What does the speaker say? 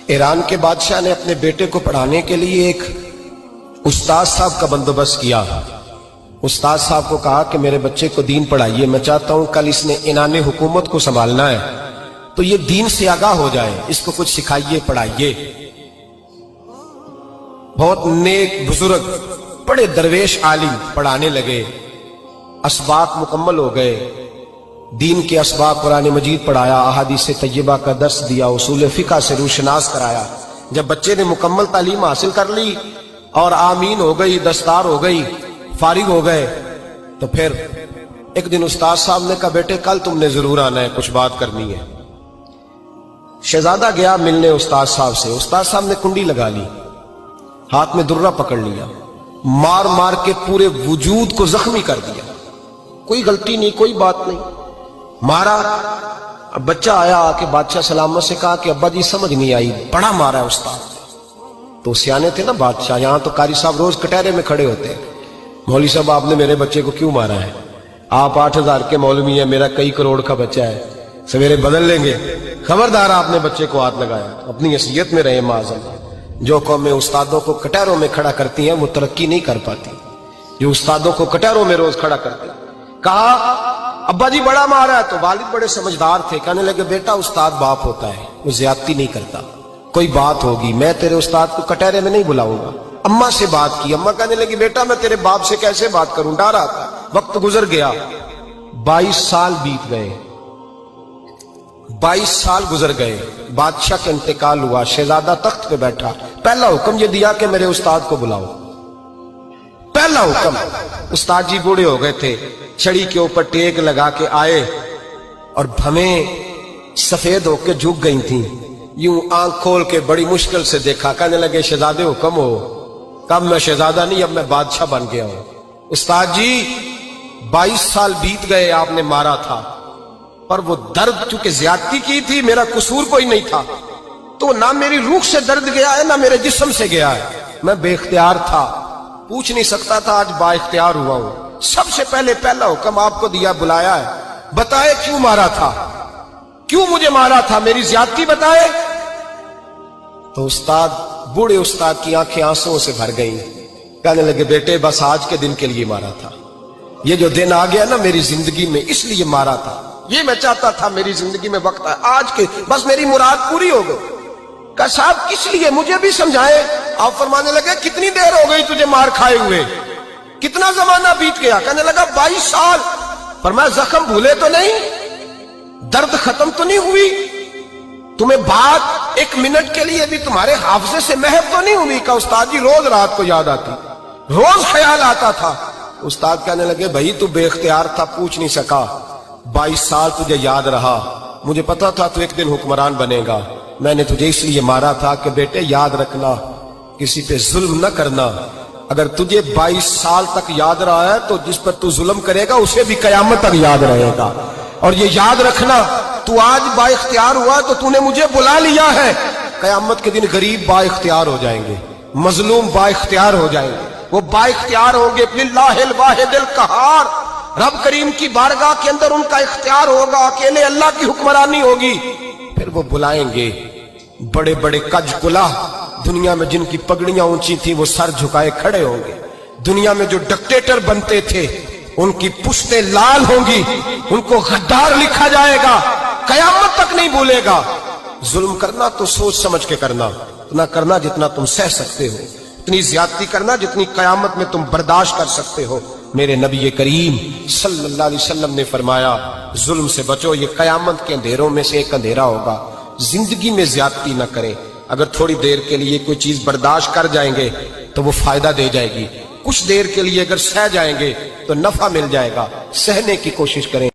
ایران کے بادشاہ نے اپنے بیٹے کو پڑھانے کے لیے ایک استاد صاحب کا بندوبست کیا۔ استاد صاحب کو کہا کہ میرے بچے کو دین پڑھائیے، میں چاہتا ہوں کل اس نے عنان حکومت کو سنبھالنا ہے تو یہ دین سے آگاہ ہو جائے، اس کو کچھ سکھائیے، پڑھائیے۔ بہت نیک بزرگ بڑے درویش عالم پڑھانے لگے، اسباق مکمل ہو گئے، دین کے اسباق قرآن مجید پڑھایا، احادیث طیبہ کا درس دیا، اصول فقہ سے روشناس کرایا۔ جب بچے نے مکمل تعلیم حاصل کر لی اور آمین ہو گئی، دستار ہو گئی، فارغ ہو گئے، تو پھر ایک دن استاد صاحب نے کہا بیٹے کل تم نے ضرور آنا ہے، کچھ بات کرنی ہے۔ شہزادہ گیا ملنے استاد صاحب سے، استاد صاحب نے کنڈی لگا لی، ہاتھ میں درہ پکڑ لیا، مار مار کے پورے وجود کو زخمی کر دیا، کوئی غلطی نہیں، کوئی بات نہیں، مارا۔ اب بچہ آیا آ کے بادشاہ سلامت سے کہا کہ ابا جی سمجھ نہیں آئی، بڑا مارا ہے استاد۔ تو سیانے تھے نا بادشاہ، یہاں تو قاری صاحب روز کٹہرے میں کھڑے ہوتے ہیں، مولوی صاحب آپ نے میرے بچے کو کیوں مارا ہے؟ آپ 8,000 کے مولوی ہیں، میرا کئی کروڑ کا بچہ ہے، سویرے بدل لیں گے، خبردار آپ نے بچے کو ہاتھ لگایا، اپنی حیثیت میں رہے معاذ۔ جو قومیں استادوں کو کٹہروں میں کھڑا کرتی ہیں وہ ترقی نہیں کر پاتی، جو استادوں کو کٹہروں میں روز کھڑا کرتے ہیں۔ کہا ابا جی بڑا مارا ہے، تو والد بڑے سمجھدار تھے، کہنے لگے بیٹا استاد باپ ہوتا ہے، وہ زیادتی نہیں کرتا، کوئی بات ہوگی میں تیرے استاد کو کٹہرے میں نہیں بلاؤں گا۔ اماں سے بات کی، اماں کہنے لگی بیٹا میں تیرے باپ سے کیسے بات کروں، ڈر آتا۔ وقت گزر گیا، 22 سال بیت گئے، 22 سال گزر گئے، بادشاہ کا انتقال ہوا، شہزادہ تخت پہ بیٹھا، پہلا حکم یہ دیا کہ میرے استاد کو بلاؤ، پہلا حکم۔ استاد جی بوڑھے ہو گئے تھے، چھڑی کے اوپر ٹیک لگا کے آئے اور بھمیں سفید ہو کے جھک گئی تھیں، یوں آنکھ کھول کے بڑی مشکل سے دیکھا، کہنے لگے شہزادے حکم ہو۔ کب میں شہزادہ نہیں، اب میں بادشاہ بن گیا ہوں۔ استاد جی 22 سال بیت گئے، آپ نے مارا تھا، پر وہ درد چونکہ زیادتی کی تھی، میرا قصور کوئی نہیں تھا، تو نہ میری روح سے درد گیا ہے نہ میرے جسم سے گیا ہے، میں بے اختیار تھا، پوچھ نہیں سکتا تھا، آج با اختیار ہوا ہوں۔ سب سے پہلے پہلا حکم آپ کو دیا، بلایا ہے، بتائے کیوں مارا تھا، کیوں مجھے مارا تھا، میری زیادتی بتائے۔ تو استاد، بوڑھے استاد کی آنکھیں آنسوں سے بھر گئیں، کہنے لگے بیٹے بس آج کے دن کے لیے مارا تھا، یہ جو دن آ گیا نا میری زندگی میں اس لیے مارا تھا، یہ میں چاہتا تھا میری زندگی میں وقت ہے، آج کے بس میری مراد پوری ہو گئی۔ کہا صاحب کس لیے، مجھے بھی سمجھائے۔ آپ فرمانے لگے کتنی دیر ہو گئی تجھے مار کھائے ہوئے، کتنا زمانہ بیت گیا؟ کہنے لگا 22 سال۔ فرمایا زخم بھولے تو نہیں، درد ختم تو نہیں ہوئی، تمہیں بات ایک منٹ کے لیے بھی تمہارے حافظے سے محو تو نہیں ہوئی؟ کہ استاد جی روز رات کو یاد آتی، روز خیال آتا تھا۔ استاد کہنے لگے بھائی تو بے اختیار تھا، پوچھ نہیں سکا، 22 سال تجھے یاد رہا، مجھے پتا تھا تو ایک دن حکمران بنے گا، میں نے تجھے اس لیے مارا تھا کہ بیٹے یاد رکھنا، کسی پہ ظلم نہ کرنا، اگر تجھے 22 سال تک یاد رہا ہے تو جس پر تو ظلم کرے گا اسے بھی قیامت تک یاد رہے گا، اور یہ یاد رکھنا تو آج با اختیار ہوا تو تو نے مجھے بلا لیا ہے، قیامت کے دن غریب با اختیار ہو جائیں گے، مظلوم با اختیار ہو جائیں گے، وہ با اختیار ہوں گے، للہ الواحد القہار، رب کریم کی بارگاہ کے اندر ان کا اختیار ہوگا، اکیلے اللہ کی حکمرانی ہوگی، پھر وہ بلائیں گے بڑے بڑے کج کلا، دنیا میں جن کی پگڑیاں اونچی تھیں وہ سر جھکائے کھڑے ہوں گے، دنیا میں جو ڈکٹیٹر بنتے تھے ان کی پشتیں لال ہوں گی، ان کو غدار لکھا جائے گا، قیامت تک نہیں بھولے گا۔ ظلم کرنا تو سوچ سمجھ کے کرنا، اتنا کرنا جتنا تم سہ سکتے ہو، اتنی زیادتی کرنا جتنی قیامت میں تم برداشت کر سکتے ہو۔ میرے نبی کریم صلی اللہ علیہ وسلم نے فرمایا ظلم سے بچو، یہ قیامت کے اندھیروں میں سے ایک اندھیرا ہوگا، زندگی میں زیادتی نہ کریں، اگر تھوڑی دیر کے لیے کوئی چیز برداشت کر جائیں گے تو وہ فائدہ دے جائے گی، کچھ دیر کے لیے اگر سہ جائیں گے تو نفع مل جائے گا، سہنے کی کوشش کریں۔